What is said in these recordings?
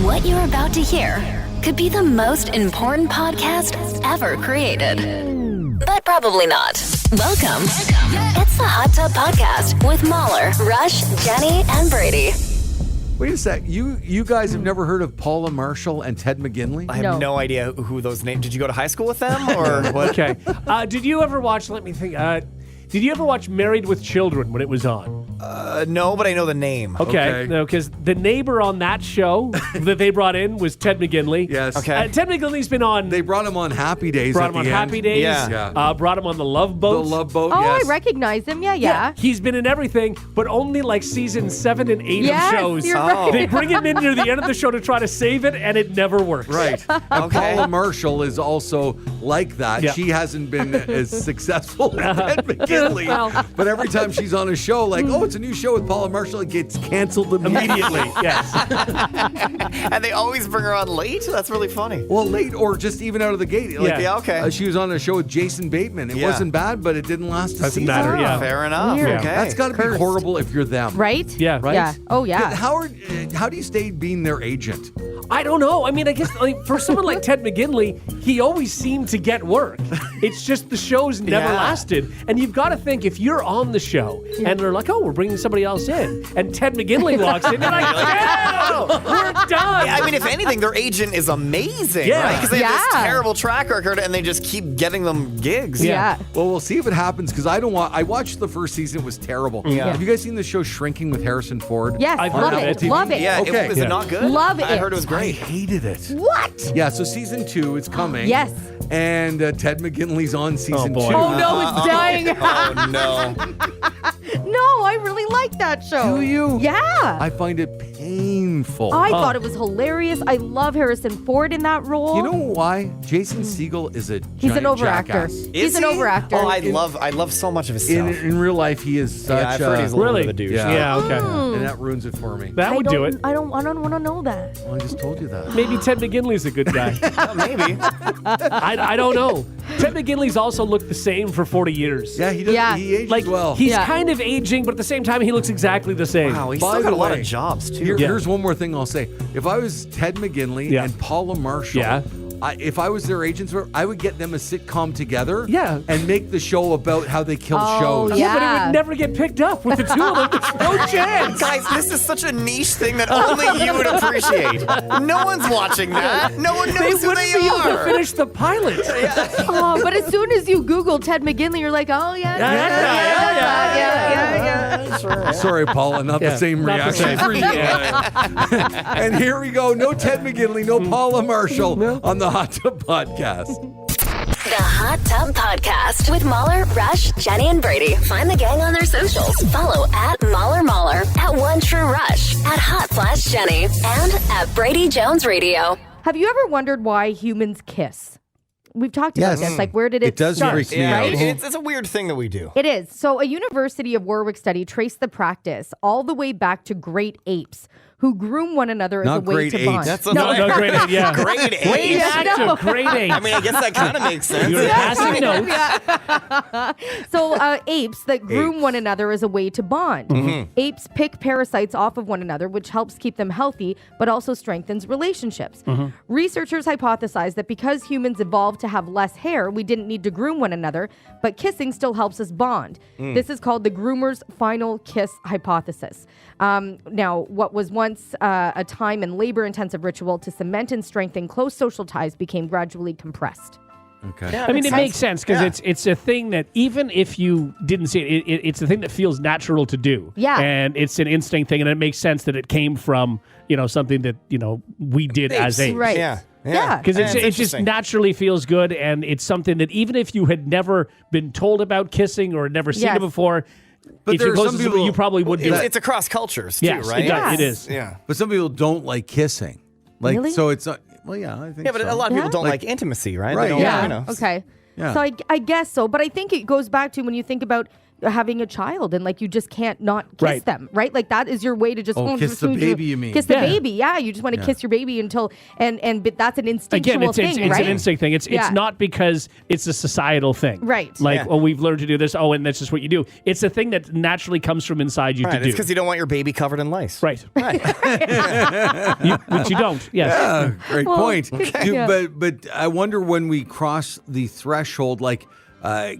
What you're about to hear could be the most important podcast ever created. But probably not. Welcome. It's the Hot Tub Podcast with Mahler, Rush, Jenny, and Brady. Wait a sec. You guys have never heard of Paula Marshall and Ted McGinley? I have no idea who those names. Did you go to high school with them or what? Okay. Did you ever watch, let me think, did you ever watch Married with Children when it was on? No, but I know the name. Okay. No, because the neighbor on that show that they brought in was Ted McGinley. Yes. Okay. Ted McGinley's been on. They brought him on Happy Days. brought at him on the Happy end. Days. Yeah. Brought him on the Love Boat. The Love Boat. Oh, yes. I recognize him. Yeah. He's been in everything, but only like season 7 and 8 Yes, of shows. you're right. They bring him in near the end of the show to try to save it, and it never works. Right. And Okay. Paula Marshall is also like that. Yeah. She hasn't been as successful as Ted McGinley. Well. But every time she's on a show, like, oh, it's a new show with Paula Marshall, it gets canceled immediately. Yes. And they always bring her on late? That's really funny. Well, late or just even out of the gate. Like, Yeah, okay. She was on a show with Jason Bateman. It Yeah. wasn't bad, but it didn't last a Doesn't season. matter, yeah. Fair enough. Weird. Okay. That's got to be horrible if you're them. Right? Yeah. Right? Yeah. Oh, yeah. How do you stay being their agent? I don't know. I mean, I guess for someone like Ted McGinley, he always seemed to get work. It's just the shows never Yeah. lasted. And you've got to think, if you're on the show and they're like, oh, we're bringing somebody else in, and Ted McGinley walks in, you're like, yeah, we're done. I mean, if anything, their agent is amazing, Yeah. right? Because they have this Yeah. terrible track record, and they just keep getting them gigs. Yeah. Well, we'll see if it happens because I watched the first season. It was terrible. Yeah. Have you guys seen the show Shrinking with Harrison Ford? Yes. I've love heard of it. it. Love it. Yeah. Okay. Is it not good? Love I it. heard it was I great. hated it. What? Yeah, so season 2 is coming. Yes. And Ted McGinley's on season boy. 2. Oh, no, it's dying. Oh, no. No, I really like that show. Do you? Yeah. I find it painful. I thought it was hilarious. I love Harrison Ford in that role. You know why? Jason Segel is a He's an giant overactor. jackass. He's an he? overactor. Oh, I love so much of his In, stuff. in real life, he is such Yeah, I've heard he's a little Really? bit of a douche. Yeah. Yeah, okay. and that ruins it for me. That would do it. I don't want to know that. Well, I just told you that. Maybe Ted McGinley's a good guy. Yeah, maybe. I don't know. Ted McGinley's also looked the same for 40 years. Yeah, he does. Yeah. He ages Like, well. he's Yeah. kind of aging, but at the same time, he looks exactly the same. Wow, he's By still got the a lot way, of jobs, too. Here's one more thing I'll say. If I was Ted McGinley Yeah. and Paula Marshall, Yeah. if I was their agents, I would get them a sitcom together Yeah. and make the show about how they kill Oh, shows. yeah. But it would never get picked up with the two of them. There's no chance. Guys, this is such a niche thing that only you would appreciate. No one's watching that. No one They knows who wouldn't they be able to are. finish the pilot. Oh, but as soon as you Google Ted McGinley, you're like, oh, yeah. Sorry, Paula, not Yeah, the same not the reaction same. for you. And here we go. No Ted McGinley, no Paula Marshall on the Hot Tub Podcast. The Hot Tub Podcast with Mahler, Rush, Jenny, and Brady. Find the gang on their socials. Follow at Mahler, at One True Rush, at Hot Flash Jenny, and at Brady Jones Radio. Have you ever wondered why humans kiss? We've talked about Yes. this. Like, where did it It does start? freak me Yeah, out. Right? it's a weird thing that we do. It is. So, a University of Warwick study traced the practice all the way back to great apes who groom one another as Not a way great to apes. bond. That's No, grade 8, yeah. Grade Way 8. Yeah, back no. to grade 8. I mean, I guess that kind of makes sense. You're passing notes. So apes that groom one another as a way to bond. Mm-hmm. Apes pick parasites off of one another, which helps keep them healthy, but also strengthens relationships. Mm-hmm. Researchers hypothesize that because humans evolved to have less hair, we didn't need to groom one another, but kissing still helps us bond. Mm. This is called the groomer's final kiss hypothesis. Now, what was once a time and labor-intensive ritual to cement and strengthen close social ties became gradually compressed. Okay. I mean, it makes sense because it's a thing that even if you didn't see it, it's a thing that feels natural to do. Yeah. And it's an instinct thing, and it makes sense that it came from, something that, we did as apes. Right. Yeah. Yeah. Because Yeah, it it's just interesting. naturally feels good, and it's something that even if you had never been told about kissing or never seen Yes. it before, But if there you're are close some to somebody, people- you probably would do It's, it. it's across cultures, too, Yes, right? it does. It is. Yeah. But some people don't like kissing. Like, Really? so it's not, well, yeah, I think Yeah, but so. a lot of people Yeah? don't Like- like intimacy, right? Right, They don't, yeah. you know. Okay. Yeah. So I guess so. But I think it goes back to when you think about having a child, and like you just can't not kiss them, right? Like that is your way to just kiss the baby. You mean kiss the baby? Yeah, you just want to kiss your baby until but that's an instinctual thing, it's right? an instinct thing. It's not because it's a societal thing, right? Like, we've learned to do this. Oh, and that's just what you do. It's a thing that naturally comes from inside you to do. It's because you don't want your baby covered in lice, right? Which you don't. Yes. Yeah, great point. Okay. But I wonder when we cross the threshold, like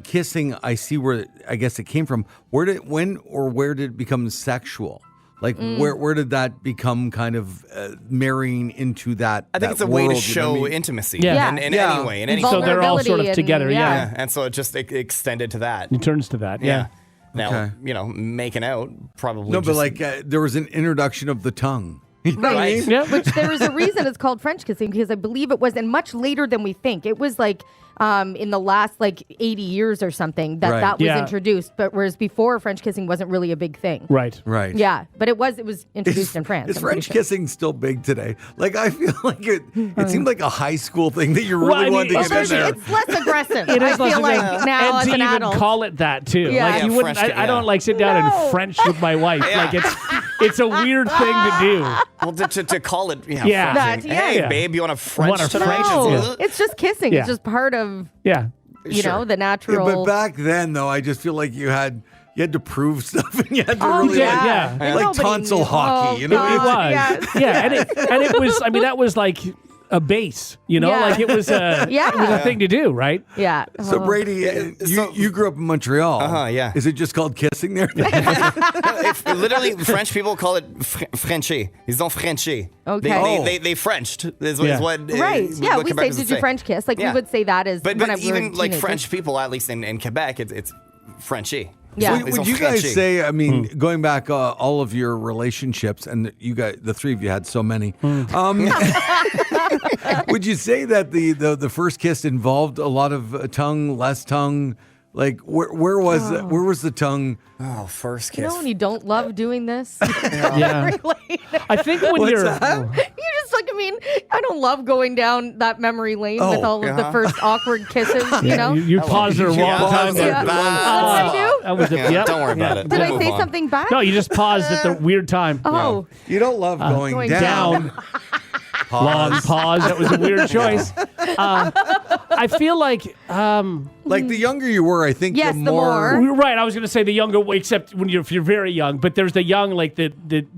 kissing. I see where I guess it came from. Where did it become sexual? Like where did that become kind of marrying into that? I think it's a way to show intimacy. In any way, in any. So they're all sort of together. Yeah. And so it just extended to that. It turns to that. Yeah. Now making out probably. No, but like there was an introduction of the tongue. You know what I mean? Yeah. Which there is a reason it's called French kissing, because I believe it was, and much later than we think. It was like in the last 80 years or something that was introduced. But whereas before, French kissing wasn't really a big thing. Right. Yeah, but it was introduced in France. Is French kissing still big today? Like I feel like it seemed like a high school thing that you really wanted to get in there. It's less aggressive. It is I feel less like now and as to an even adult. call it that too. Yeah. Like you wouldn't. I don't like sit down and French with my wife. Like it's a weird thing to do. Well, to call it, Yeah. French. Hey, babe, you want a French tonight? No, it's just kissing. Yeah. It's just part of the natural. Yeah, but back then, though, I just feel like you had to prove stuff, and you had to Oh, really yeah. like Nobody tonsil knew. hockey. Oh, You know, It was. Yes. Yeah, and it was. I mean, that was like a base. You know, Yeah. like it was a thing to do, right? Yeah. So Brady, you grew up in Montreal. Yeah. Is it just called kissing there? Literally, French people call it Frenchy. Ils ont Frenchy. Okay. They Frenched. Is Yeah. what. Right. Yeah, what we say, Quebecers did you say. French kiss? Like Yeah. we would say that as But when I even like teenagers. French people, at least in Quebec, it's Frenchy. Yeah. Would you guys say? I mean, going back all of your relationships, and you guys, the three of you had so many. Would you say that the first kiss involved a lot of tongue, less tongue? Like where was the tongue? Oh, first kiss. You know when you don't love doing this? Yeah. Really? I think when You just I don't love going down that memory lane with all of the first awkward kisses, you know? You paused there a long time. Yeah. there. What did I do? That was Don't worry about it. Did We'll I move say on. something back? No, you just paused at the weird time. Oh. You don't love going Going down. Down. Long pause. That was a weird choice. I feel like, Like the younger you were, I think Yes, the the more. you're right. I was going to say the younger, except if you're very young. But there's the young, like the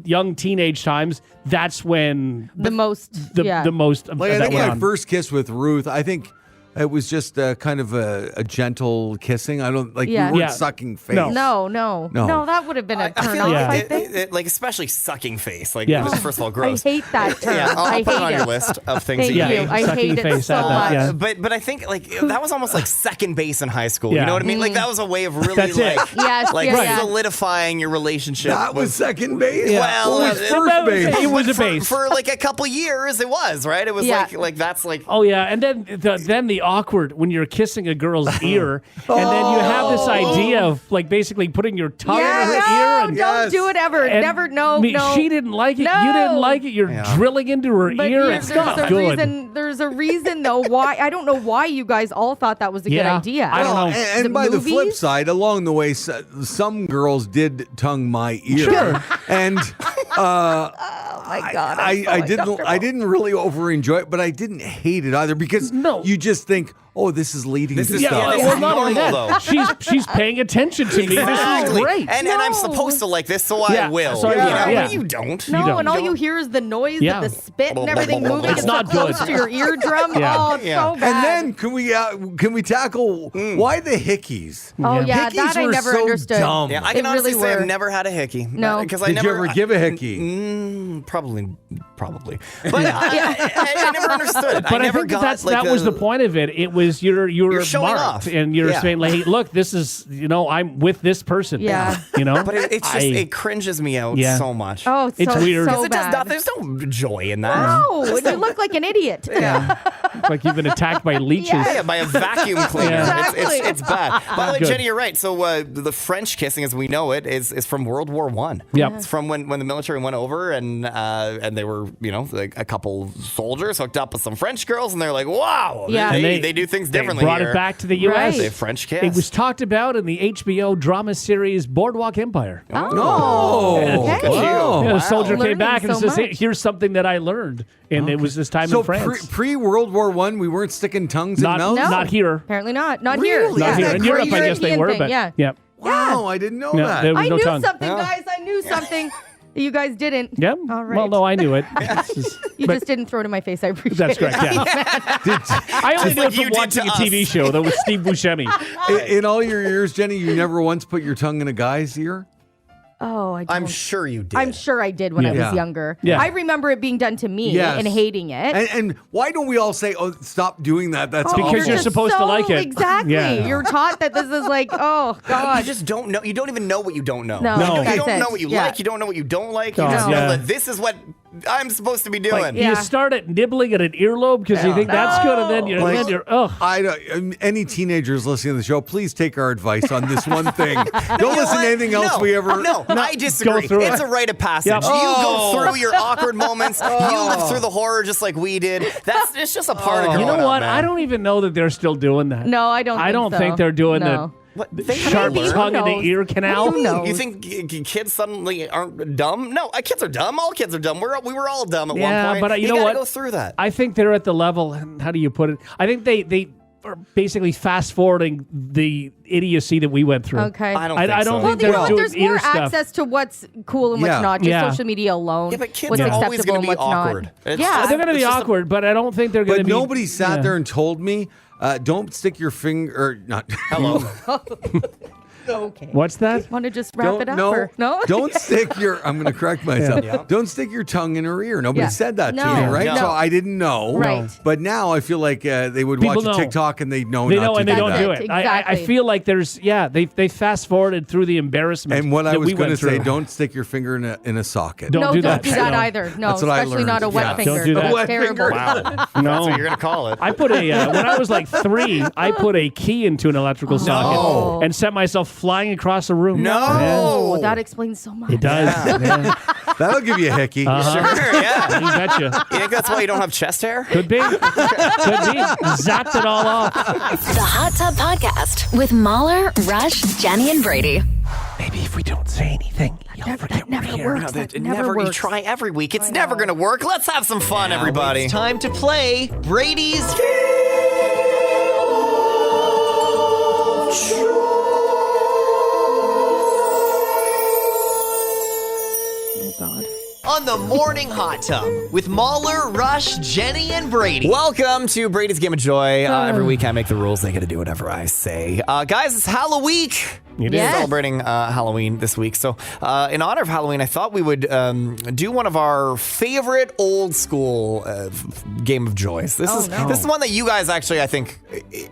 young teenage times. That's when The most. the most of Like I that think went my on. first kiss with Ruth, I think it was just kind of a gentle kissing. I don't like Yeah. we weren't Yeah. sucking face. No. No, No. that would have been a I turn feel off, like, I think. like especially sucking face. Like, Yeah. first of all, I gross. hate that term. Yeah, I'll I put it hate on it. your list of things Thank that you you. hate. I Sucking hate it face, so add that, much. yeah. But I think like that was almost like second base in high school. Yeah. You know what I mean? Like that was a way of really That's it. Yes, like yeah, yeah. solidifying your relationship. That was second base. Well, What was it- first base? It was a for, base. for like a couple years. It was right. It was Yeah. like that's like. Oh yeah, and then the awkward when you're kissing a girl's ear, and then you have this idea of like basically putting your tongue in her ear, and don't do it ever. and Never. No. she didn't like it. No. You didn't like it. You're drilling into her But ear. you- It's not good. There's a reason though why I don't know why you guys all thought that was a good Yeah. idea. I don't know. And The by the flip movies? side, along the way, some girls did tongue my ear. Sure. And Oh my god. I'm so I uncomfortable. didn't really over enjoy it, but I didn't hate it either because No. you just think, oh, this is leading This to is- Yeah, stuff. this well, is not only normal, that, though. she's paying attention to me. This is Exactly. great. And I'm No. supposed to like this, so Yeah, I will. so I you will, know? yeah. You don't. No, don't. and all you hear is the noise Yeah. of the spit and everything moving. It's It's not so close good. to your eardrum. Yeah. Oh, it's Yeah. so bad. And then can we tackle why the hickeys? oh yeah, Hickeys that I were never so understood. dumb. Yeah, I They can honestly really say were. I've never had a hickey. No. because I Did never. you ever give a hickey? Probably. But I never understood it. But I, never think got that like was the point of it. It was you're showing marked off. and you're Yeah. saying like, hey, look, this is I'm with this person. Yeah. You know. But it's just it cringes me out Yeah. so much. Oh, It's so, weird. So It does bad. not, there's no joy in that. No, and you look like an idiot. Yeah. like you've been attacked by leeches. Yeah, by a vacuum cleaner. Yeah. It's bad. By the way, Good. Jenny, you're right. So the French kissing, as we know it, is from World War One. Yep. It's from when the military went over and they were, like a couple soldiers hooked up with some French girls, and they're like, wow, Yeah. they do things differently. They brought here. it back to the U.S. Right. They French kiss. It was talked about in the HBO drama series Boardwalk Empire. Oh, Okay. Wow. Yeah, the soldier Learning came back and so says, "Hey, much. here's something that I learned," and it was this time So in France. pre World War One, we weren't sticking tongues in not, mouths. No. not here. Apparently not. Not Really? here. Not Is here. that In Europe, I crazy? guess they European were, thing, but yeah. yeah. Wow, I didn't know No, that. there was I no knew tongue. something, guys. I knew something that you guys didn't. Yeah. All right. Well, no, I knew it. It's just- You but just didn't throw it in my face. I appreciate That's it. correct. Yeah. I only Just knew like it you from did watching to a TV us. show that was Steve Buscemi. In all your years, Jenny, you never once put your tongue in a guy's ear? Oh, I don't. I'm sure you did. I'm sure I did when I Yeah. was younger. Yeah. I remember it being done to me Yes. and hating it. And why don't we all say, "Oh, stop doing that"? That's Because awful. you're just supposed to like it. Exactly. Yeah. You're taught that this is like, oh You God. just don't know. You don't even know what you don't know. No, You that's don't it. know what you Yeah. like. You don't know what you don't like. You Oh, just yeah. know that this is what I'm supposed to be doing. Like, Yeah. you start at nibbling at an earlobe because you think that's good, and then you're, Like- then you're ugh. I don't, any teenagers listening to the show, please take our advice on this one thing. Don't You know listen what? to anything else we ever. No, I disagree. through It's it. a rite of passage. Yep. You Oh. go through your awkward moments. You live through the horror just like we did. It's just a part of You growing know what? up, man. I don't even know that they're still doing that. No, I don't. I don't so. think they're doing No. What, the they sharp maybe. tongue in the knows? ear canal. Who knows? You think kids suddenly aren't dumb? No, kids are dumb. All kids are dumb. We were all dumb at Yeah, one point. but you know gotta what? go through that. I think they're at the level. How do you put it? I think they are basically fast forwarding the idiocy that we went through. Okay. I don't I think so. don't Well, think you know they're what? doing There's ear more stuff. access to what's cool and what's Yeah. not. Just Yeah. social media alone. Yeah, but kids what's are acceptable always gonna and be what's awkward. not. It's Yeah. just- They're going to be It's just a- awkward, but I don't think they're going to But be. nobody sat yeah. there and told me, don't stick your finger. Or not. Hello. Okay. What's that? Want to just wrap it up? no, Or? No. don't stick your. I'm going to correct myself. Yeah. Don't stick your tongue in her ear. Nobody Yeah. said that No. to me, right? No. So I didn't know. Right. But now I feel like they would People watch a know. TikTok and they know They not know to and they do don't that. do it. I Exactly. feel like there's they fast forwarded through the embarrassment. And what I that was we going to went say, through. don't stick your finger in a socket. Don't No, do don't that. do that No. either. No, That's what I especially not a learned. wet Yeah. finger. Don't do that. That's Wet terrible. finger. Wow. That's what you're going to call it. I put when I was like 3, I put a key into an electrical socket and set myself flying across the room. No. Oh, that explains so much. It does. Yeah. That'll give you a hickey. Sure, yeah. You betcha. You think that's why you don't have chest hair? Could be. Could be. Zapped it all off. The Hot Tub Podcast with Mahler, Rush, Jenny, and Brady. Maybe if we don't say anything, you'll forget we're never here. works. It That never You works. try every week. It's never going to work. Let's have some fun, everybody. It's time to play Brady's Oh, God. on the Morning Hot Tub with Mahler, Rush, Jenny, and Brady. Welcome to Brady's Game of Joy. Every week I make the rules. They got to do whatever I say. Guys, it's Halloween. It Yes. Celebrating Halloween this week. So, in honor of Halloween, I thought we would do one of our favorite old school Game of Joys. This is one that you guys actually, I think,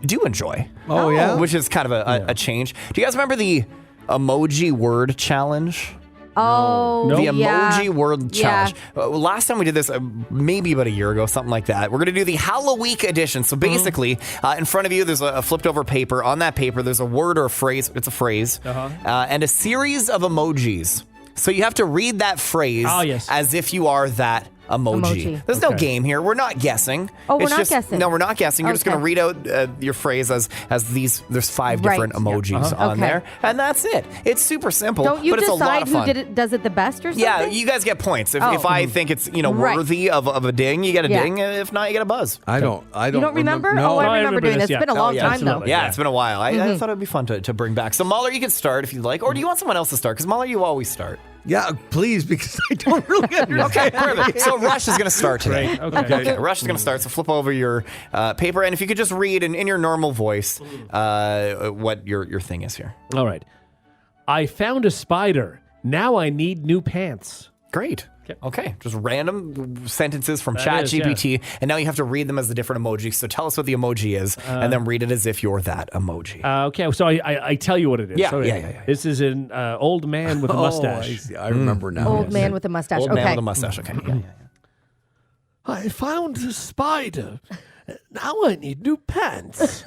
do enjoy. Oh, yeah? Which is kind of a change. Do you guys remember the emoji word challenge? Oh, No. The yeah. emoji word Yeah. challenge. Last time we did this, maybe about a year ago, something like that. We're going to do the Halloween edition. So basically, in front of you, there's a flipped over paper. On that paper, there's a word or a phrase. It's a phrase. And a series of emojis. So you have to read that phrase Oh, yes. as if you are that emoji. There's no Okay. game here. We're not guessing. Oh, we're It's not just, guessing. No, we're not guessing. You're just Okay. going to read out your phrase as these. There's 5 Right. different emojis on Okay. there. And that's it. It's super simple, Don't you but it's a lot decide of who fun. does it the best or something? Yeah, you guys get points. If Oh. I think it's Right. worthy of a ding, you get a Yeah. ding. If not, you get a buzz. I don't. You don't remember? No. Oh, I I remember remember doing this, this. It's been a yeah. long yeah, time, absolutely. though. Yeah, Yeah. it's been a while. I thought it'd be fun to bring back. So Mahler, you can start if you'd like, or do you want someone else to start? Because Mahler, you always start. Yeah, please, because I don't really understand. Okay, perfect. So Rush is going to start today. Great. Okay. Okay, Rush is going to start. So flip over your paper, and if you could just read in your normal voice what your thing is here. All right. I found a spider. Now I need new pants. Great. Okay, just random sentences from That is, ChatGPT, and now you have to read them as the different emojis. So tell us what the emoji is, and then read it as if you're that emoji. Okay, so I tell you what it is. Yeah, Okay. yeah. This is an old man with a Oh, mustache. I see. I remember now. Old Yes. man with a mustache. Old okay. man with a mustache. Okay. Yeah. I found a spider, Now I need new pants.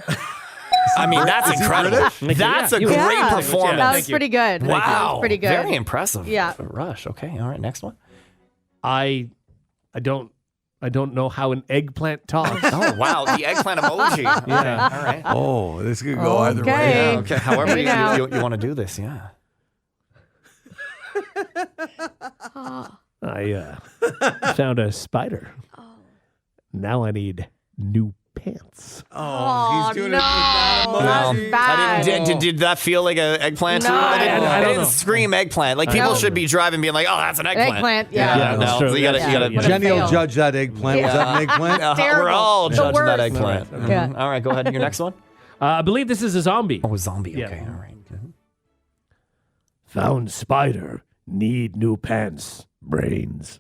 I mean, that's incredible. That's a you- great Yeah. performance. That was Thank you. pretty good. Wow. That was pretty good. Very impressive. Yeah. Rush. Okay. All right. Next one. I don't know how an eggplant talks. Oh, wow. The eggplant emoji. Yeah. All right. Oh, this could go either way. Okay. Okay. However You know. you want to do this. Yeah. I found a spider. Now I need new pants. Oh, he's doing no. it with that That's emoji. bad. Did that feel like an eggplant? No. to you? I didn't don't know. scream eggplant. Like people know. should be driving being like, oh, that's an eggplant. Eggplant, yeah. Yeah, no. that's true. So you gotta, That's you gotta. true. Yeah. Jenny will Fail. judge that eggplant. Was that an eggplant? We're Terrible. all The judging that worst. eggplant. All Mhm. Yeah. All right, go ahead. Your next one. I believe this is a zombie. Oh, zombie. Yeah. Okay. All right. Mhm. Found spider. Need new pants. Brains.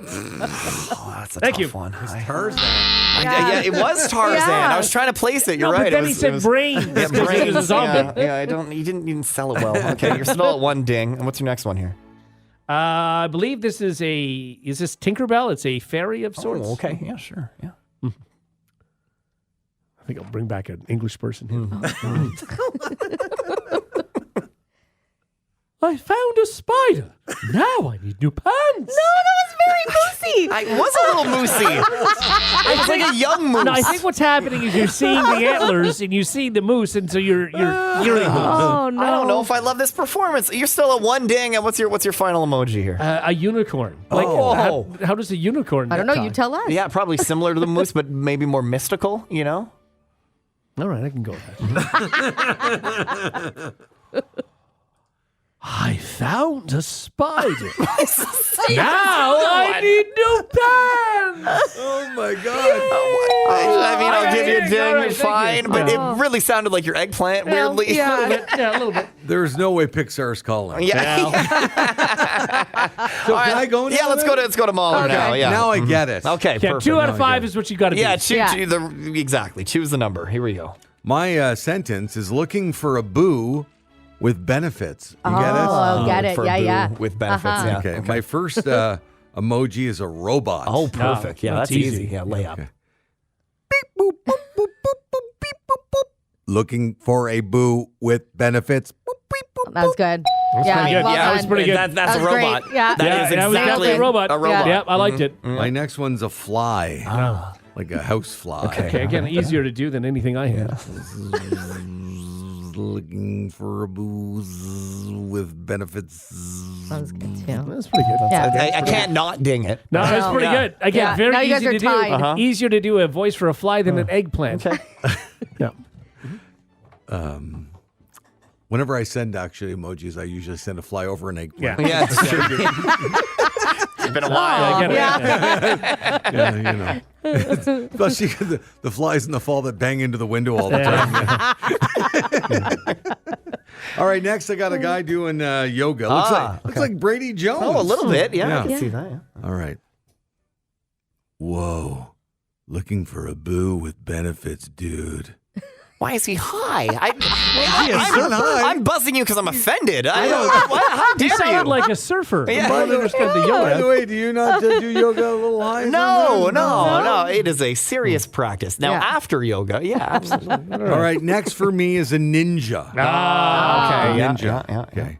Oh, that's a Thank tough you. one. Tarzan. Yeah, it was Tarzan. Yeah. I was trying to place it. You're No, right. but then it he was, said it was, brains Yeah, because he was a brains. zombie. Yeah, you didn't even sell it well. Okay, you're still at one ding. And what's your next one here? I believe this is is this Tinkerbell? It's a fairy of sorts. Oh, okay. Yeah, sure. Yeah. I think I'll bring back an English person here. I found a spider. Now I need new pants. Very moosey. I was a little moosey. I was like a young moose. No, I think what's happening is you're seeing the antlers and you see the moose, and so you're hearing moose. Oh, no. I don't know if I love this performance. You're still at one ding. And what's your final emoji here? A unicorn. Like, Oh. how does a unicorn? I don't know. You talk? tell us. Yeah, probably similar to the moose, but maybe more mystical. You know. All right, I can go with that. I found a spider. Now I need new pants. Oh my God. I mean, I'll give you a ding. All right, thank fine, you. but it really sounded like your eggplant. Weirdly. Yeah. Yeah, a little bit. There's no way Pixar's calling. Yeah. So can I go now? Yeah, let's go to Mahler Okay. now. Yeah. Now I get it. Okay, Yeah, perfect. 2 out of No, I 5 get is what you got to Yeah, be. exactly. Choose the number. Here we go. My sentence is looking for a boo with benefits. You get it? Oh, get it. For Yeah, boo yeah. With benefits. Uh-huh. Yeah. Okay. My first emoji is a robot. Oh, perfect. Yeah, that's that's easy. easy. Yeah, lay up. Okay. Boop, boop, boop, boop, boop, beep, boop, boop. Looking for a boo with benefits. Boop, beep, boop, That was good. Yeah, pretty good. well Yeah, that was done. pretty good. That's That a was great. robot. Yeah. That Yeah, is that was exactly definitely a robot. a robot. Yeah, I liked it. My next one's a fly. Like a house fly. Okay, again, easier to do than anything I had. Looking for a boo with benefits. That was good too. That's pretty good. Yeah. I can't not ding it. No, that's No. pretty Yeah. good. Again, Yeah, very now you guys easy are to do. tied. Uh-huh. Easier to do a voice for a fly than an eggplant. Okay. Yeah. Whenever I send actually emojis, I usually send a fly over an eggplant. Yeah, it's true. It's been a while. I get it. Yeah. Yeah, you know. Especially the flies in the fall that bang into the window all the Yeah. time. All right, next I got a guy doing yoga. Looks like Brady Jones. Oh, a little bit. Yeah, I Yeah. can see that. Yeah. All right. Whoa. Looking for a boo with benefits, dude. Why is he high? I'm buzzing you because I'm offended. How You dare sounded you? like a surfer. Yeah. I don't understand the By the yoga. way, do you not do yoga a little high? No. sometimes? It is a serious practice. Now, Yeah. after yoga, yeah, absolutely. All right, next for me is a ninja. Ah, Okay, yeah, Ninja. yeah. Okay.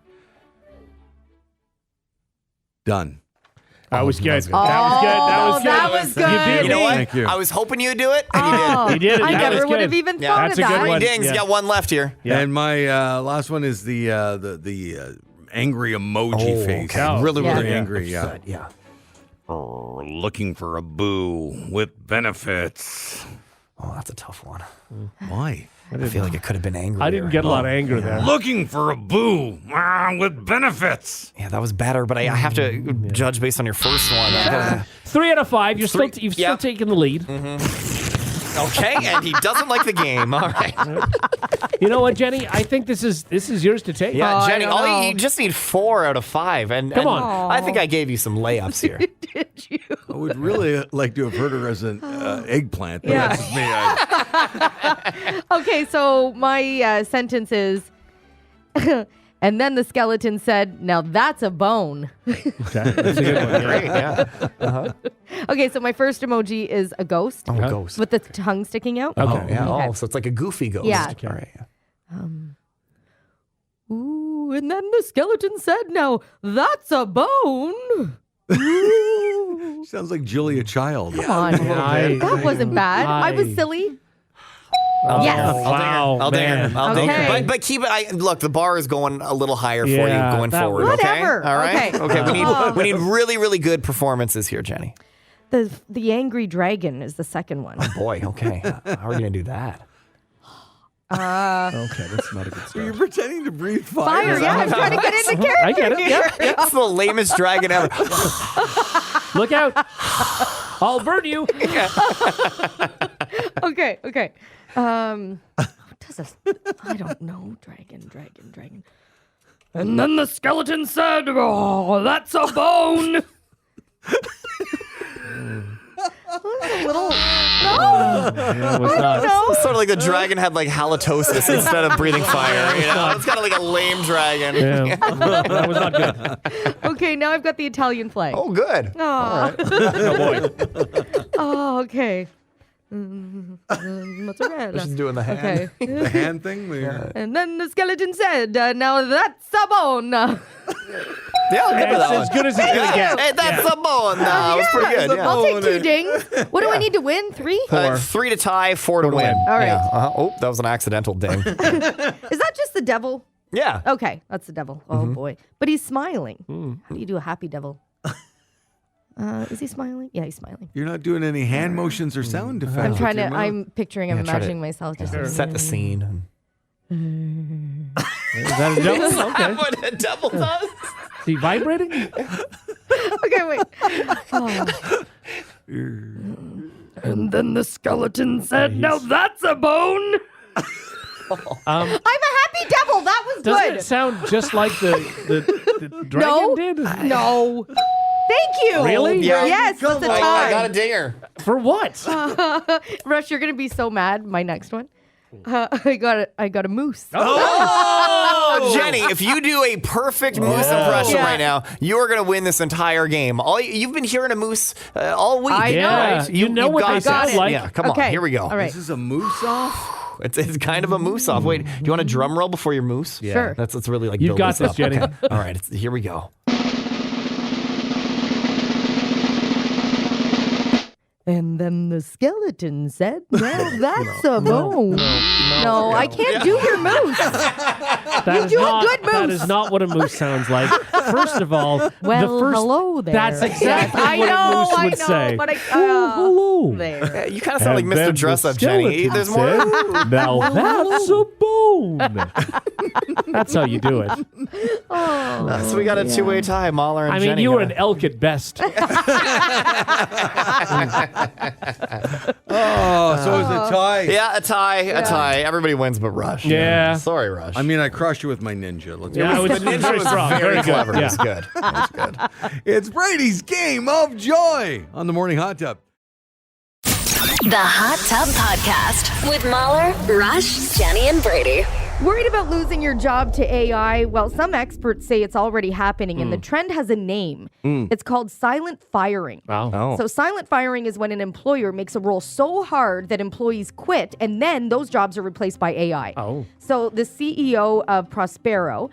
Done. that was good. Oh, That was good. good. You beat You know me. what? Thank you. I was hoping you'd do it, and you did. Oh, You did it. I That was never would good. have even Yeah. thought That's of a good that. one. Dings, Yeah. got one left here. Yeah. And my last one is the angry emoji face. Okay. Oh, Really, yeah. really Yeah. angry. Yeah. Good, yeah. Looking for a boo with benefits. Oh, that's a tough one. Why? I feel like it could have been angry. I didn't get a lot of anger there. Looking for a boo with benefits. Yeah, that was better, but I have to judge based on your first one. 3 out of 5. You've Three- still yeah. taken the lead. Okay, and he doesn't like the game. All right. You know what, Jenny? I think this is yours to take. Yeah, I Jenny, don't know. you just need 4 out of 5. And Come and on. I think I gave you some layups here. I would really like to have heard her as an eggplant. But Yeah. that's just me. Okay, so my sentence is, and then the skeleton said, "Now that's a bone." Okay, that's a good one. Great, yeah. Okay, so my first emoji is a ghost. Oh, ghost. With the tongue sticking out. Okay. Yeah. Okay. Oh, so it's like a goofy ghost. Yeah. All right. Ooh, and then the skeleton said, "Now that's a bone." Ooh. Sounds like Julia Child. Come on. That wasn't bad. I was silly. Yes. Wow. I'll ding man. her. I'll ding her. Okay. But keep it. Look, the bar is going a little higher for Yeah, you going that forward. was- Whatever. Okay. All right. Okay. Okay. We need really, really good performances here, Jenny. The angry dragon is the second one. Boy. Okay. How are we gonna do that? Okay, that's not a good start. You're pretending to breathe fire. Fire, yeah. I'm trying to get into character I get it. here. Yep. It's the lamest dragon ever. Look out. I'll burn you. Okay. What does this? I don't know. Dragon. And then the skeleton said, "Oh, that's a bone." A little. No. It was not. No. Sort of like the dragon had like halitosis instead of breathing fire. You know, it's kind of like a lame dragon. Yeah. That was not good. Okay, now I've got the Italian flag. Oh, good. Aw. Oh, boy. Oh, okay. Mozzarella. Just doing the hand. Okay. The hand thing? Where- And then the skeleton said, "Now that's a bone." Yeah, I'll give it It's that as one. good as it's going to get. Hey, that's a bone. That was pretty good. Yeah. I'll take 2 dings. What do I need to win? 3? 3 to tie, 4 to win. All right. Yeah. Oh, that was an accidental ding. Is that just the devil? Yeah. Okay, that's the devil. Oh boy, but he's smiling. How do you do a happy devil? Is he smiling? Yeah, he's smiling. You're not doing any hand motions or sound effects. I'm with trying your to. mouth. I'm picturing. I'm Yeah, try to- imagining myself just. Set the scene. Is that a devil? Okay. What a devil does. Is he vibrating? Okay, wait. Oh. And then the skeleton said, "Now that's a bone." I'm a happy devil. That was Doesn't good. it sound just like the dragon No. did? No. Thank you. Really? Yeah. Yes, that's a I tie. got a dinger. For what? Rush, you're gonna be so mad. My next one. I got a moose. Oh, Jenny, if you do a perfect moose impression Yeah. right now, you are going to win this entire game. You've been hearing a moose all week. I know. Yeah, Right? you know what got they this. sound like. Yeah, come Okay. on. Here we go. All right. This is a moose off? It's kind of a moose off. Wait, do you want a drum roll before your moose? Yeah. Sure. Let's really like You build got this, up. Jenny. Okay. All right, here we go. And then the skeleton said, "Now that's a bone." No, I can't do your moose. That is do a not, good moose. That is not what a moose sounds like. First of all, Well, the first, hello there. That's exactly I what know, a moose I would know, say. but hello. There. You kind of sound like And Mr. then Dress the Up, Jenny. skeleton There's more. said, now that's a bone. That's how you do it. So we got a two-way tie, Mahler and I Jenny. mean, you were gotta- an elk at best. Oh, so it's a tie. Yeah, a tie. Everybody wins but Rush. Yeah. Sorry, Rush. I mean, I crushed you with my ninja. Let's Yeah, go. it was very strong. very Very clever. good. It was Yeah. good. It was good. It's Brady's Game of Joy on the Morning Hot Tub. The Hot Tub Podcast with Mahler, Rush, Jenny, and Brady. Worried about losing your job to AI? Well, some experts say it's already happening, and the trend has a name. It's called silent firing. Wow. So silent firing is when an employer makes a role so hard that employees quit, and then those jobs are replaced by AI. Oh. So the CEO of Prospero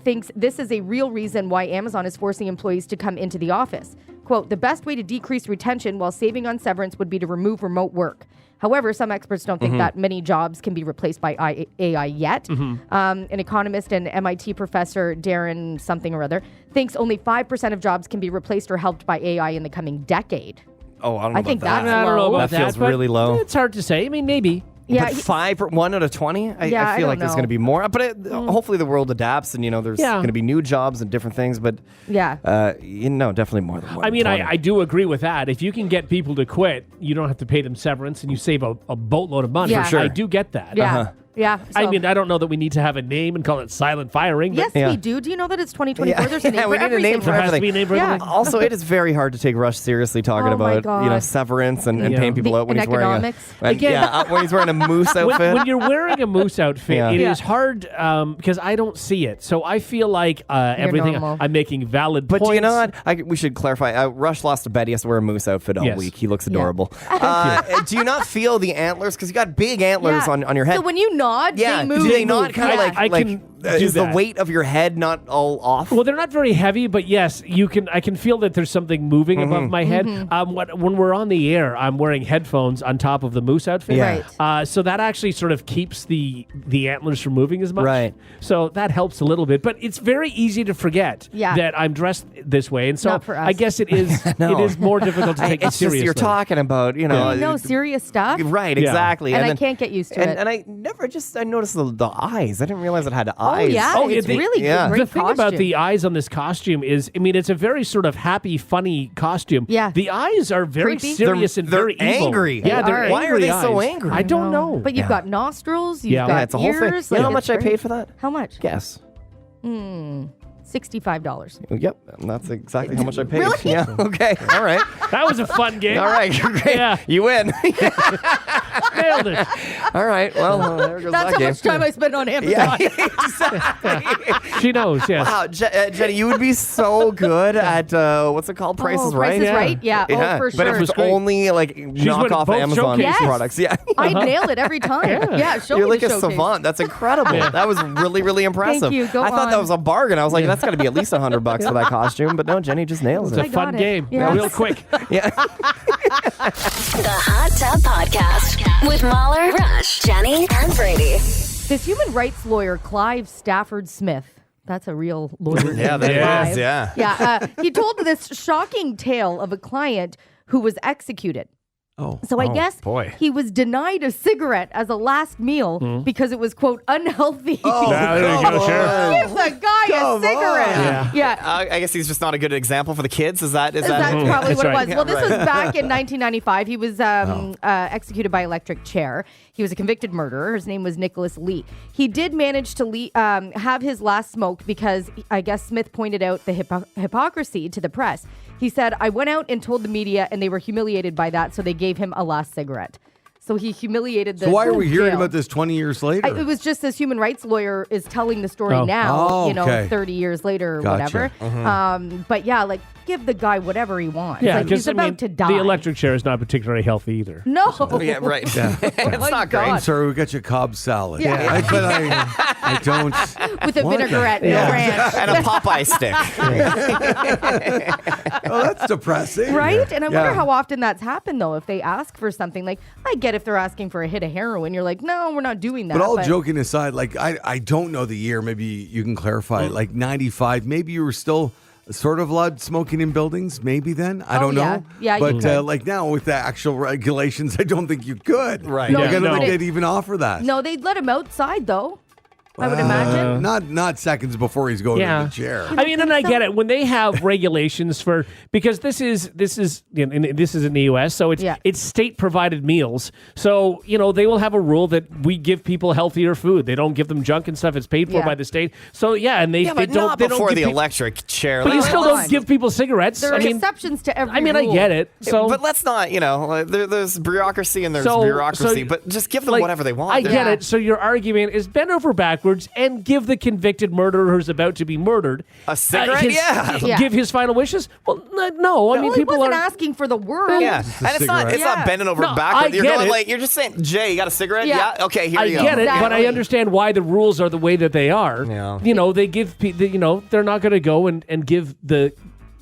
thinks this is a real reason why Amazon is forcing employees to come into the office. Quote, "The best way to decrease retention while saving on severance would be to remove remote work." However, some experts don't think that many jobs can be replaced by AI yet. An economist and MIT professor, Darren something or other, thinks only 5% of jobs can be replaced or helped by AI in the coming decade. Oh, I don't know I think about that's that. I don't know low. about That feels but really low. It's hard to say. I mean, maybe. Yeah, But 1 out of 20? Yeah, I I feel don't like there's know. going to be more. But hopefully the world adapts and, there's Yeah. going to be new jobs and different things. But, yeah. definitely more than 1. I mean, I do agree with that. If you can get people to quit, you don't have to pay them severance and you save a boatload of money. Yeah. For sure. I do get that. Yeah. Yeah. I so- mean, I don't know that we need to have a name and call it silent firing. But Yes, Yeah. we do. Do you know that it's 2024? Yeah. There's a name Yeah, for we need a everything. name for there has to be a everything. name for Yeah. everything. Also, it is very hard to take Rush seriously talking Oh my about, you know, God. severance and Yeah. paying people The- out when and he's wearing economics. when he's wearing a moose outfit. When you're wearing a moose outfit, Yeah. it Yeah. is hard because I don't see it. So I feel like everything normal. I'm making valid But points. do you know what? We should clarify. Rush lost a bet. He has to wear a moose outfit all Yes. week. He looks adorable. Do you not feel the antlers? Because you got big antlers Yeah. on your head. So when you nod, yeah, they move. do they not kind of Yeah. like, I like can is do the that. weight of your head not all off? Well, they're not very heavy, but yes, you can. I can feel that there's something moving Mm-hmm. above my head. When we're on the air, I'm wearing headphones on top of the moose outfit. Yeah. Right. So that actually sort of keeps the antlers from moving as much. Right. So that helps a little bit, but it's very easy to forget Yeah. that I'm dressed this way, and so Not for us. I guess it is. No. It is more difficult to take it it's just seriously. you're talking about, you know, I know serious stuff. right? Yeah. Exactly. And I then- can't get used to and, it. And I noticed the eyes. I didn't realize it had eyes. yeah. Oh, it's yeah, really yeah. great The thing about costume. the eyes on this costume is, I mean, it's a very sort of happy, funny costume. Yeah. The eyes are very Creepy. serious and They're very evil. angry. Yeah, They they're are. angry Why are they so eyes. angry? I don't know. But you've Yeah. got nostrils, you've Yeah. got Yeah, it's a whole ears. thing. You know how like, much I it's paid great. for that? How much? Guess. $65. Yep, and that's exactly how much I paid. Really? Yeah. Okay. All right. That was a fun game. All right. Great. Yeah. You win. Nailed it. All right. Well, there goes That's that how game. much time I spent on Amazon. Yeah, exactly. She knows, yes. Wow, Jenny, you would be so good at what's it called? Price is Right. Price is Yeah. Right? Yeah. Oh, for But sure. if it's great. only like winning knockoff both Amazon showcases. products, yeah. I nail it every time. Yeah, show You're me like the a showcase. savant. That's incredible. That was really, really impressive. you. Go I thought that on. was a bargain. I was like, that's got to be at least $100 for that costume. But no, Jenny just nails It's a it. I got fun it. game. Yes. Real quick. Yeah. The Hot Tub Podcast with Mahler, Rush, Jenny, and Brady. This human rights lawyer, Clive Stafford Smith, that's a real lawyer. Yeah, name, that Clive. is, yeah. Yeah. He told this shocking tale of a client who was executed. Oh. So I guess boy. he was denied a cigarette as a last meal because it was, quote, unhealthy. Oh, there you go, sure. Give the guy Come a cigarette. on. Yeah. I guess he's just not a good example for the kids. Is that? That's Mm-hmm. probably That's what right. it was. Well, this was back in 1995. He was executed by electric chair. He was a convicted murderer. His name was Nicholas Lee. He did manage to have his last smoke because I guess Smith pointed out the hypocrisy to the press. He said, I went out and told the media and they were humiliated by that, so they gave him a last cigarette. So he humiliated the So why are we hearing jail. about this 20 years later? It was just this human rights lawyer is telling the story Oh. now, Oh, okay. 30 years later or Gotcha. whatever. But yeah, like give the guy whatever he wants. Yeah, like, because he's about to die. the electric chair is not particularly healthy either. No. Yeah, right. Oh It's my not great. I'm God. sorry, we got you Cobb salad. Yeah. But I don't. With a What? vinaigrette, no Yeah. ranch. And a Popeye stick. Oh, that's depressing. Right? And I wonder Yeah. how often that's happened, though, if they ask for something. Like, I get if they're asking for a hit of heroin. You're like, no, we're not doing that. But all joking aside, like I don't know the year. Maybe you can clarify. Like 95, maybe you were still sort of allowed smoking in buildings. Maybe then I don't yeah. know. Yeah, you but could. like now with the actual regulations, I don't think you could. Right. No, Like, you I don't think couldn't. they'd even offer that. No, they'd let him outside, though. I would imagine. Not seconds before he's going to the chair. I mean, and I get it when they have regulations for because this is you know, and this is in the U.S. So it's state provided meals. So they will have a rule that we give people healthier food. They don't give them junk and stuff. It's paid for Yeah. by the state. So and they But don't not they don't before give the peop- electric chair. But you Let's- still Come don't on. give people cigarettes. There are I mean, exceptions to every I mean, rule. I get it. So but let's not, there's bureaucracy and there's So- bureaucracy, so- but just give them like, whatever they want. I get Yeah. it. So your argument is bend over backwards and give the convicted murderer who's about to be murdered A cigarette? Yeah. Yeah. Give his final wishes. Well, no. I mean, Well, he people wasn't are. asking for the world. Yeah, and it's not cigarette. bending over No, backwards. I You're get going it. like you're just saying, Jay, you got a cigarette? Yeah. Okay, here I you go. get it, but I Exactly. understand why the rules are the way that they are. Yeah. They give people. They're not going to go and give the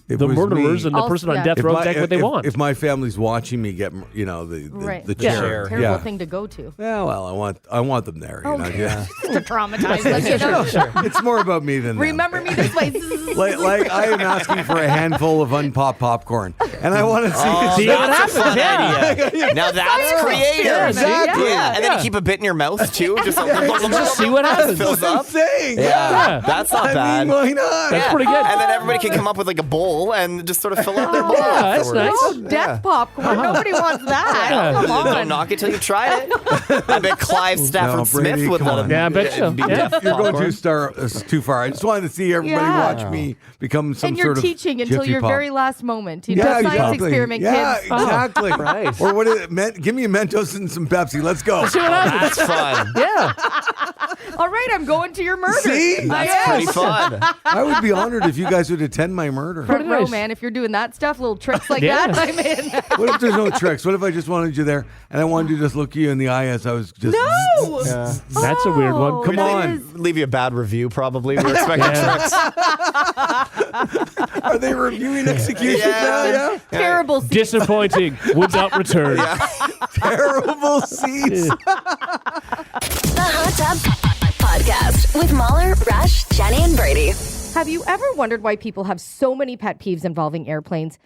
It the was murderers me. and the Also, person on yeah. death If row my- exactly what they if- want. If my family's watching me get, the Right. the Yeah. chair. Terrible Yeah. thing to go to. Yeah, well, I want them there. You know? Yeah. To traumatize them. It's more about me than them. Remember me this way. Like I am asking for a handful of unpopped popcorn, and I want to see. See what That's a happens, fun idea. Now that's creative. Yeah, exactly. Yeah, and then Yeah. you keep a bit in your mouth too. Just see what happens. Fills That's what I'm up. saying. Yeah, that's not I bad. mean, why not? That's pretty good. And then everybody can come up with like a bowl bowl and just sort of fill out their bowl. Yeah, that's nice. Oh, death popcorn. Nobody wants that. Come on. Don't knock it till you tried it. I bet Clive Stafford Brady, Smith would come let on. him. Yeah, I bet so. be Yeah. deaf You're going popcorn. too far. I just wanted to see everybody watch me become some And you're sort of teaching until Jiffy your Pop. very last moment. You Yeah, know, science exactly. experiment, Yeah, kids. exactly. Right. Or what is it? Give me a Mentos and some Pepsi. Let's go. That's fun. Yeah. All right, I'm going to your murder. See? That's Pretty fun. I would be honored if you guys would attend my murder. Front row, nice. man. If you're doing that stuff, little tricks like Yeah. that, I'm in. What if there's no tricks? What if I just wanted you there and I wanted to just look you in the eye as I was just... No! That's a weird one. Come It on. is. Leave you a bad review, probably. We're expecting tricks. Are they reviewing executions now? Yeah. Terrible scene. Disappointing. Would not return. Terrible seats. The Hot Tub Podcast with Mahler, Rush, Jenny, and Brady. Have you ever wondered why people have so many pet peeves involving airplanes?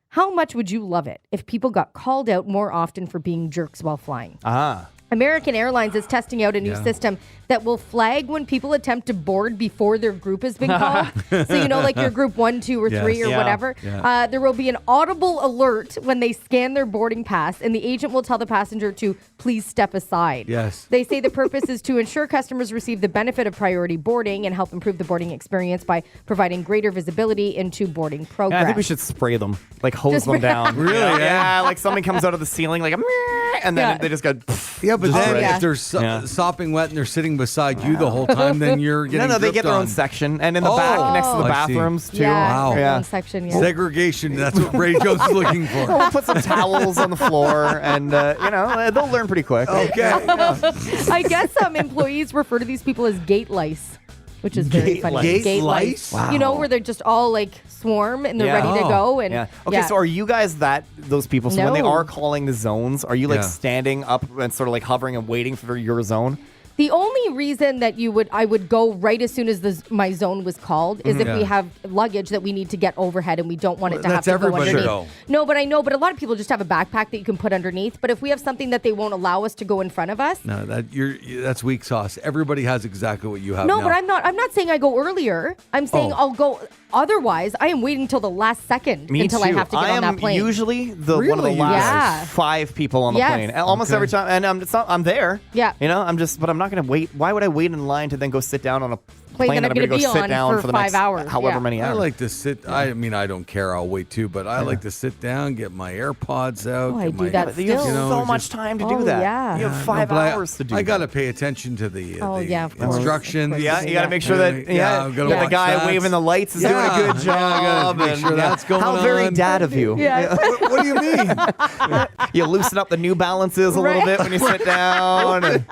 How much would you love it if people got called out more often for being jerks while flying? American Airlines is testing out a new system that will flag when people attempt to board before their group has been called. So, you know, like your group 1, 2, or 3 or Yeah. whatever. Yeah. There will be an audible alert when they scan their boarding pass, and the agent will tell the passenger to please step aside. Yes. They say the purpose is to ensure customers receive the benefit of priority boarding and help improve the boarding experience by providing greater visibility into boarding progress. Yeah, I think we should spray them, like hose Just- them down. Really, Yeah, yeah? like something comes out of the ceiling, like a meh, and then Yeah. they just go. Yeah, but then right. if they're Yeah. sopping wet and they're sitting beside you the whole time, then you're getting No, they dripped get their on. own section, and in the back next to the I see. bathrooms too. Yeah, Wow. their Yeah. own section, yeah. Segregation. That's what Brady Jones is looking for. We'll put some towels on the floor, and they'll learn pretty quick. Okay. I guess some employees refer to these people as gate lice, which is very Gate funny. lice? Gate lice? You know, where they're just all like swarm and they're Yeah. ready to go. And Yeah. Okay, so are you guys those people? So when they No. are calling the zones, are you like Yeah. standing up and sort of like hovering and waiting for your zone? the only reason that I would go right as soon as my zone was called is if we have luggage that we need to get overhead and we don't want it to have That's to go everybody, underneath. though. No, but I know. But a lot of people just have a backpack that you can put underneath. But if we have something that they won't allow us to go in front of us, No, that's weak sauce. Everybody has exactly what you have. no. now. But I'm not saying I go earlier. I'm saying Oh. I'll go. Otherwise, I am waiting till the last second Me until too. I have to get on that plane. Usually one of the Really? last Yeah. 5 people on the Yes. plane, almost Okay. every time. And I'm there. Yeah. You know, but I'm not going to wait. Why would I wait in line to then go sit down on a plane that I'm going to gonna be go sit on down for for the 5 next hours? however Yeah. many I hours? like to sit. I mean, I don't care. I'll wait too, but I like to sit down, get my AirPods out. Oh, I get do my, that You have still. so just- much time to Oh, do that. yeah. You have No, 5 but hours to do I that. got to pay attention to the, Oh, the yeah, of course. instructions. Yeah, you got to make sure that Yeah, I've gotta the watch guy that. waving the lights is Yeah, doing a good yeah, I gotta job. make sure that's going How very on. dad of you. Yeah. What do you mean? You loosen up the New Balances a little Right. bit when you sit down. and-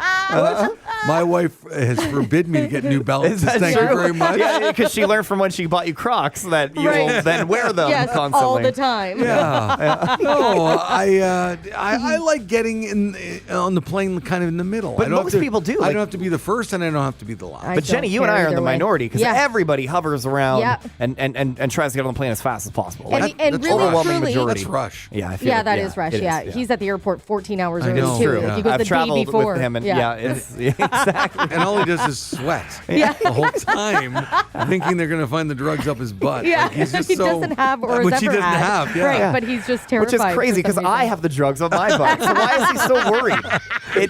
My wife has forbidden me to get New Balances. that Thank true? you very much. Yeah, because she learned from when she bought you Crocs that you will Right. then wear them Yes, constantly. all the time. Yeah. No, I like getting on the plane kind of in the middle. But I don't most have to- people do, I like- don't have to be the first, and I don't have to be the last. I But Jenny, don't you and I care are in the either way. minority because Yeah. everybody hovers around Yeah. and tries to get on the plane as fast as possible. And- Like, and that's really, overwhelming truly- majority. That's Rush. Yeah, I feel Yeah, it. that is Rush. it Yeah. is, He's at the airport 14 hours I early know. too. True. Like, he goes I've the day traveled before. with him, and it's exactly. And all he does is sweat Yeah. the whole time, thinking they're going to find the drugs up his butt. Yeah, Like, he's just he so, doesn't have or which has he ever doesn't had. have. Yeah. Right, but he's just terrified. Which is crazy for some because I reason. have the drugs on my butt. So why is he so worried? He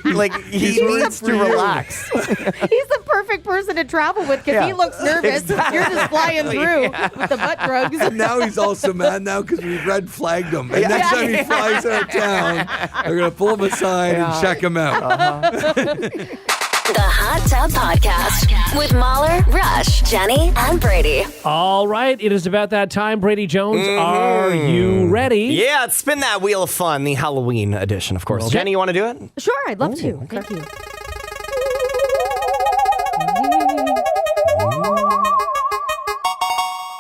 worried needs for to you. relax. He's the perfect person to travel with because Yeah. he looks nervous. You're just flying through with the butt drugs. And now he's also mad now because we red flagged him. And next time he flies out of town, they're going to pull him aside and check him out. The Hot Tub Podcast with Mahler, Rush, Jenny, and Brady. All right, it is about that time. Brady Jones, are you ready? Yeah, spin that wheel of fun, the Halloween edition, of course. Okay. Jenny, you want to do it? Sure, I'd love to. Thank you.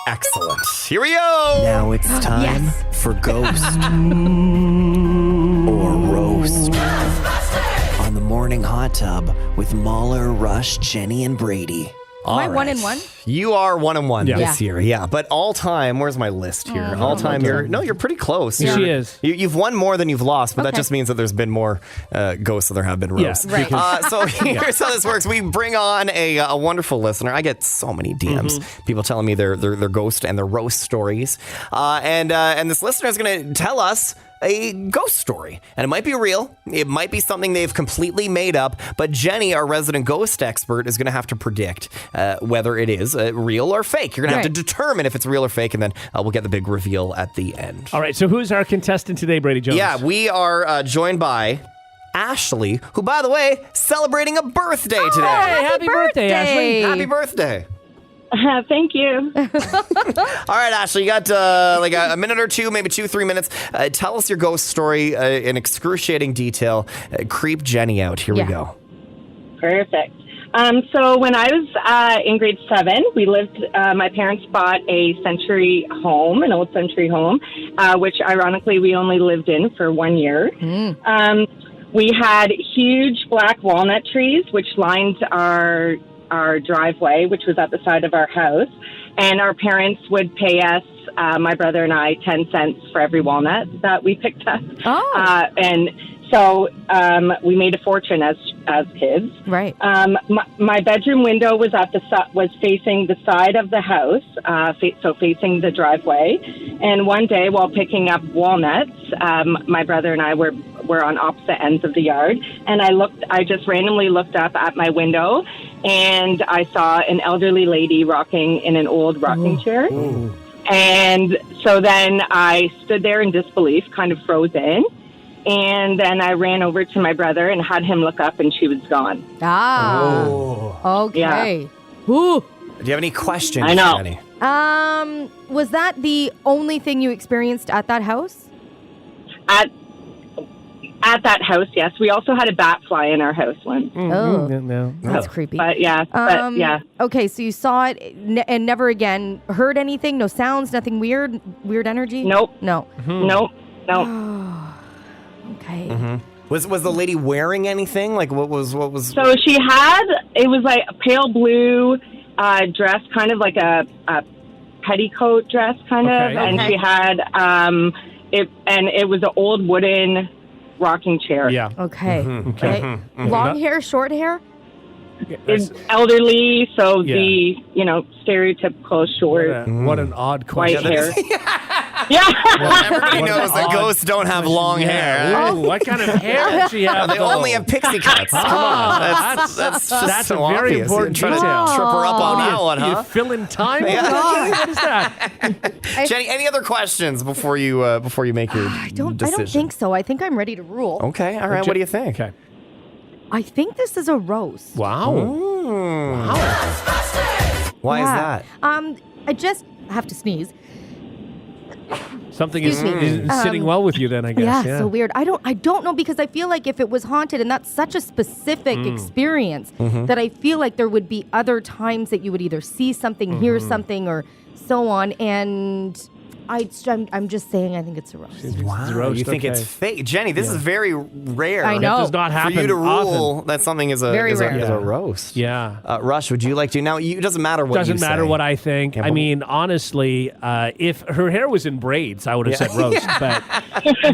Excellent. Here we go. Now it's time Yes. for Ghost or Roast on the Morning Hot Tub with Mahler, Rush, Jenny, and Brady Am I 1-1? You are 1-1 Yeah. this year, yeah. But all time, where's my list here? All time, you're pretty close. Yeah, she You're- is. You've won more than you've lost, but that Okay. just means that there's been more ghosts than there have been roasts. Right. So here's how this works. We bring on a wonderful listener. I get so many DMs. People telling me their ghost and their roast stories. And this listener is going to tell us a ghost story. And it might be real. It might be something they've completely made up. But Jenny, our resident ghost expert, is going to have to predict whether it is real or fake. You're going to have to determine if it's real or fake, and then we'll get the big reveal at the end. All right, so who's our contestant today, Brady Jones? Yeah, we are joined by Ashley, who, by the way, celebrating a birthday today. Hey, happy birthday, Ashley. Happy birthday. Thank you. All right, Ashley, you got like a minute or two, maybe 2-3 minutes. Tell us your ghost story in excruciating detail. Creep Jenny out. Here we go. Perfect. So when I was in grade 7, we lived, my parents bought a century home, an old century home, which ironically we only lived in for 1 year. We had huge black walnut trees, which lined our driveway, which was at the side of our house. And our parents would pay us, my brother and I, 10 cents for every walnut that we picked up. And so we made a fortune as kids. Right. My bedroom window was was facing the side of the house, so facing the driveway. And one day, while picking up walnuts, my brother and I were on opposite ends of the yard, and I just randomly looked up at my window, and I saw an elderly lady rocking in an old rocking chair. Ooh. And so then I stood there in disbelief, kind of frozen. And then I ran over to my brother and had him look up, and she was gone. Okay. Do Ooh. you have any questions, I know. Jenny? Was that the only thing you experienced at that house? At that house, yes. We also had a bat fly in our house once. Oh, No. that's creepy. But yeah, Okay, so you saw it and never again heard anything? No sounds, nothing weird? Weird energy? Nope. No. Nope. Okay. Was the lady wearing anything? Like what was? So she had, it was like a pale blue dress, kind of like a petticoat dress, kind of. And she had, it was an old wooden rocking chair. Yeah. Okay. Long hair, short hair? It's elderly, so the, stereotypical short What an odd white question. hair. Yeah. Everybody knows that ghosts don't have long hair. Ooh, what kind of hair does she have? They though? only have pixie cuts. Come on, that's just that's so a very obvious. important You're trying detail. to trip her up on that one, You huh? fill in time? Yeah. What is that? Jenny, any other questions before you make your I don't decision? think so. I think I'm ready to rule. Okay, all right. What do you think? Okay. I think this is a roast. Wow. Why is Yeah. that? I just have to sneeze. Something is Excuse me. sitting well with you then, I guess. Yeah, so weird. I don't know, because I feel like if it was haunted and that's such a specific experience that I feel like there would be other times that you would either see something, hear something, or so on. And I'm just saying I think it's a roast. Wow, roast, you think okay. it's fake, Jenny? This is very rare. I know. It does not happen For you to rule often. that something is a Very is a, rare. is a roast. Yeah. Rush, would you like to? Now, it doesn't matter what Doesn't you matter say. what I think. Yeah, I but- mean, honestly, if her hair was in braids, I would have said roast, but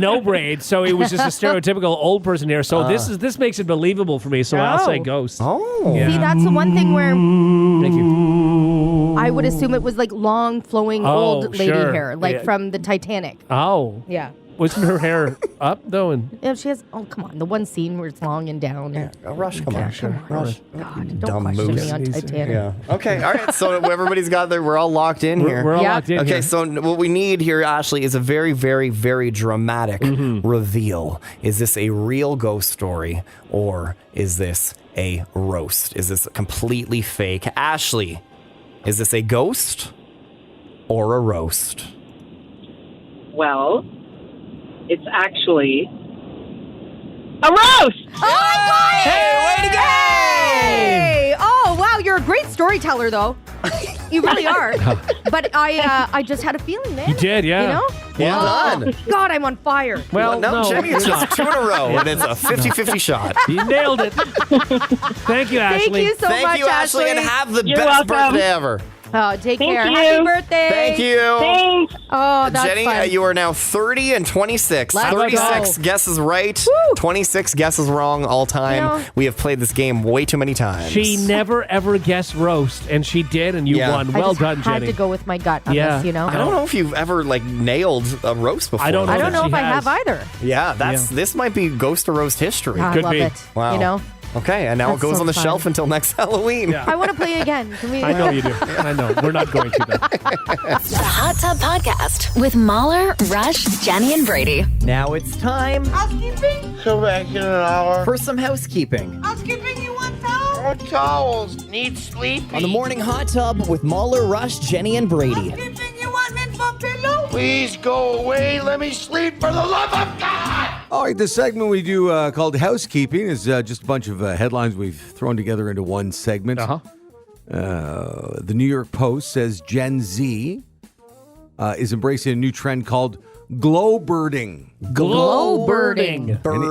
no braids, so it was just a stereotypical old person hair. So this makes it believable for me. So I'll say ghost. Oh. Yeah. See, that's the one thing where Thank you. I would assume it was like long, flowing old lady sure. hair, like Yeah. from the Titanic. Oh, Yeah. wasn't her hair up though? And Yeah, she has. Oh, come on, the one scene where it's long and down. And, Rush, come on. Rush. God, don't Dumb question moose. me on Titanic. Yeah. Okay. All right. So everybody's got their. We're all locked in here. we're all Yeah. locked in. Okay, here. so what we need here, Ashley, is a very, very, very dramatic reveal. Is this a real ghost story, or is this a roast? Is this completely fake? Ashley, is this a ghost or a roast? Well, it's actually a roast. Hey, way to go! Hey! Oh, wow, you're a great storyteller, though. You really are. But I just had a feeling, man. You did, yeah. You know? Well done. God, I'm on fire. Well, No, Jenny, it's you're just not. 2 in a row, and it's a 50-50 shot. You nailed it. Thank you, Ashley. Thank you so much, Thank you, Ashley, and have the You're best welcome. birthday ever. Oh, take Thank care. you. Happy birthday. Thank you. Thanks. Oh, that's Jenny, fun. you are now 30 and 26. Let's 36 go. guesses right, 26 guesses wrong all time. You know- We have played this game way too many times. She never ever guessed roast, and she did, and you Yeah. won. I Well just done, had Jenny. to go with my gut on Yeah. this, you know? I don't know if you've ever nailed a roast before. I don't know. I don't know She if I has. have either. Yeah, this might be ghost to roast history. I Could love be. it. Wow. You know? Okay, and now That's it goes so on the fun. shelf until next Halloween. Yeah. I want to play again. Can we? I know you do. I know. We're not going to, though. The Hot Tub Podcast with Mahler, Rush, Jenny, and Brady. Now it's time Housekeeping? Come back in an hour. for some housekeeping. Housekeeping, you want towels? More towels. Need sleep. On the Morning Hot Tub with Mahler, Rush, Jenny, and Brady. Housekeeping, you want mint for pillow? Please go away. Let me sleep for the love of God. All right, this segment we do called Housekeeping is just a bunch of headlines we've thrown together into one segment. The New York Post says Gen Z is embracing a new trend called glow birding. Glow birding.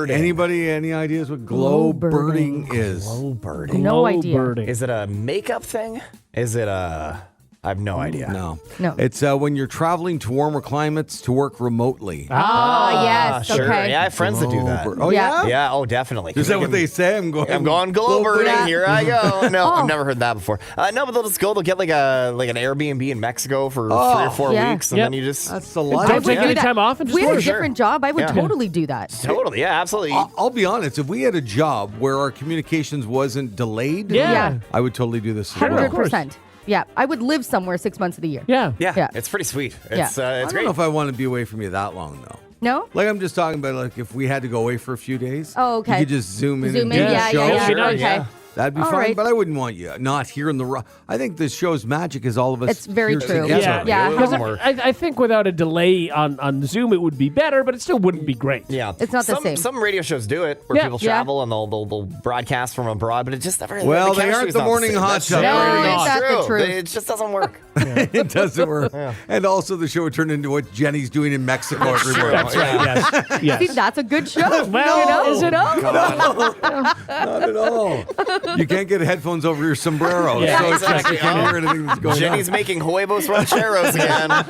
Anybody, any ideas what glow birding is? Glow birding. No idea. Birding. Is it a makeup thing? Is it a... I have no idea. No. No. It's when you're traveling to warmer climates to work remotely. Oh, yes. Sure. Okay. Yeah, I have friends that do that. Oh, yeah? Yeah. Yeah, oh, definitely. Is that what they say? I'm going glow birding. Yeah. Here I go. No, Oh. I've never heard that before. No, but they'll just go. They'll get like an Airbnb in Mexico for 3 or 4 Yeah. weeks, and Yep. then you just That's a lot. Don't of take do any that. time off and If just we had a work. different job, I would Yeah. totally do that. totally, yeah, absolutely. I'll be honest. If we had a job where our communications wasn't delayed, Yeah. I would totally do this as well. 100%. Yeah. I would live somewhere 6 months of the year. Yeah. yeah, Yeah. it's pretty sweet. Yeah. It's I it's don't great. know if I want to be away from you that long, though. No? Like, I'm just talking about, like, if we had to go away for a few days. Oh, okay. You could just zoom in Zoom and in, do the yeah, show. yeah, yeah. Sure, Okay. yeah. That'd be All fine, right. but I wouldn't want you not here in the... I think the show's magic is all of us It's very here true. together. Yeah. Yeah. It Because wouldn't work. I think without a delay on Zoom, it would be better, but it still wouldn't be great. Yeah, It's not the same. Some radio shows do it where Yeah. people Yeah. travel and they'll broadcast from abroad, but it just never. Well, the they chemistry's aren't the not morning same. hot That's tub. true. No, is that the True. truth? It just doesn't work. It doesn't work. And also, the show would turn into what Jenny's doing in Mexico every morning. That's right. Yes. Yes. See, that's a good show. Well, you know? is it? Not at all. You can't get headphones over your sombrero, Yeah, so it's just exactly. you can't hear anything that's going Jenny's making huevos rancheros again. on.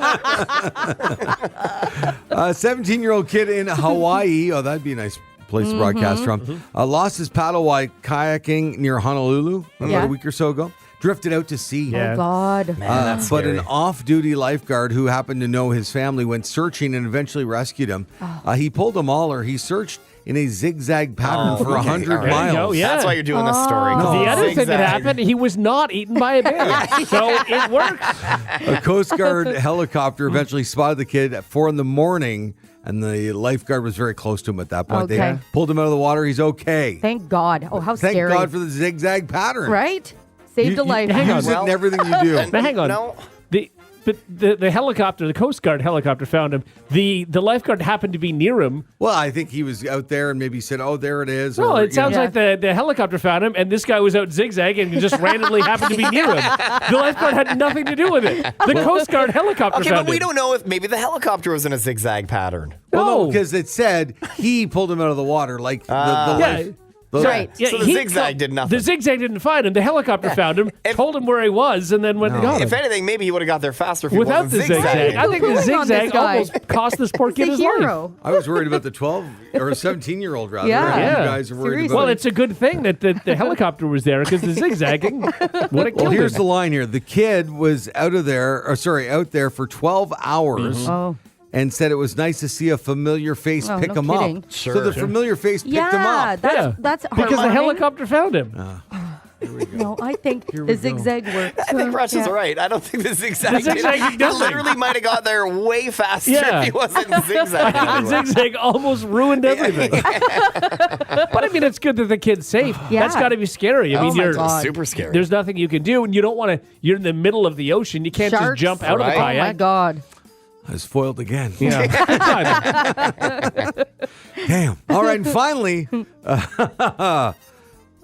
A 17-year-old kid in Hawaii, oh, that'd be a nice place to broadcast from, lost his paddle while kayaking near Honolulu about Yeah. a week or so ago. Drifted out to sea. Yeah. Oh, God. Man, that's But scary. an off-duty lifeguard who happened to know his family went searching and eventually rescued him. He pulled a mauler. He searched in a zigzag pattern for 100 All right. miles. There you go, yeah. That's why you're doing this story. No. The other thing that Zigzag. happened, he was not eaten by a bear. So it works. A Coast Guard helicopter eventually spotted the kid at 4 a.m, and the lifeguard was very close to him at that point. Okay. They pulled him out of the water. He's okay. Thank God. Oh, how Thank scary. God for the zigzag pattern. Right? Saved a life. hang on. Use it in everything you do. Now, hang on. No. The helicopter, the Coast Guard helicopter found him. The lifeguard happened to be near him. Well, I think he was out there and maybe said, "Oh, there it is." Well, or, it sounds Yeah. like the helicopter found him, and this guy was out zigzagging and just randomly happened to be near him. The lifeguard had nothing to do with it. The Coast Guard helicopter Okay, found but we him. don't know if maybe the helicopter was in a zigzag pattern. Well, no, No. because it said he pulled him out of the water, like the Yeah. life. Right. Yeah, So the he zigzag did nothing. The zigzag didn't find him. The helicopter found him, told him where he was, and then went and got him. If anything, maybe he would have got there faster if he Without wasn't the zigzag. zigzagging. I think the Poo-pooing on this zigzag guy. almost cost this poor kid He's his a life. hero. I was worried about the 12 or 17-year-old rather. Yeah. You Yeah. guys are worried Seriously. about Well, it. it's a good thing that the helicopter was there because the zigzagging would have Well, killed here's him. the line here. The kid was out there for 12 hours Oh. and said it was nice to see a familiar face Oh, pick no him kidding. up. Sure. So the familiar face picked him Yeah, up. that's because the heartwarming. helicopter found him. No, I think we the go. zigzag works. I think Rush is Yeah. right. I don't think the zigzag. The zigzag he doesn't. literally might have got there way faster Yeah. if he wasn't I zigzagging. think the zigzag almost ruined everything. But I mean, it's good that the kid's safe. Yeah. That's got to be scary. I mean, my you're God. Super scary. there's nothing you can do, and you don't want to. You're in the middle of the ocean. You can't Sharks. just jump out of the Right. Oh my kayak. God. I was foiled again. Yeah. Damn. All right, and finally,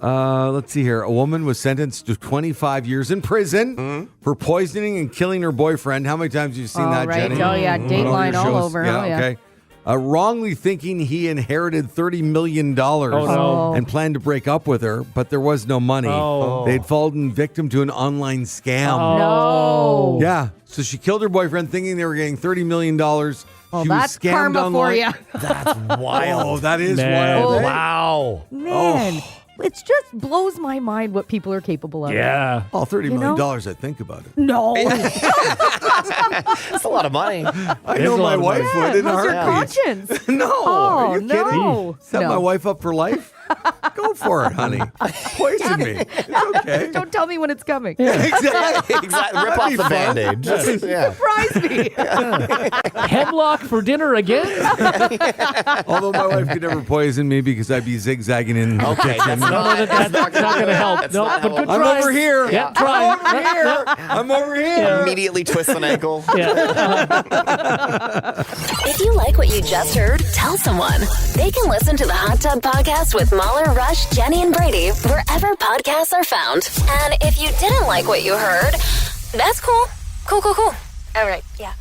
Let's see here. A woman was sentenced to 25 years in prison for poisoning and killing her boyfriend. How many times have you seen that, right. Jenny? Oh, yeah. Dateline all over. Yeah, Oh, yeah. okay. Wrongly thinking he inherited $30 million no. and planned to break up with her, but there was no money. Oh. They'd fallen victim to an online scam. No. Yeah. So she killed her boyfriend thinking they were getting $30 million. Well, She that's was scammed karma online. for you. That's wild. Oh, that is Man. wild. eh? Wow. Man, it just blows my mind what people are capable of. Yeah. Oh, $30 You million, know? I think about it. No. That's a lot of money. I It is know a my lot of wife money. would in a How's your heartbeat. conscience? No. Oh, Are you no. kidding? Set No. my wife up for life? Go for it, honey. Poison me. It's okay. Don't tell me when it's coming. Exactly. Exactly. Rip off be the fun. Band-Aid. Yeah. Surprise me. Hemlock for dinner again? Although my wife could never poison me because I'd be zigzagging in the Okay, kitchen. that's not, That's not going to help. No, not but how good it I'm try. over here. Yeah, try. I'm over here. I'm over here. Immediately twist an ankle. Yeah. If you like what you just heard, tell someone. They can listen to the Hot Tub Podcast with Mahler, Rush, Jenny, and Brady wherever podcasts are found. And if you didn't like what you heard, that's cool. Cool. All right, yeah.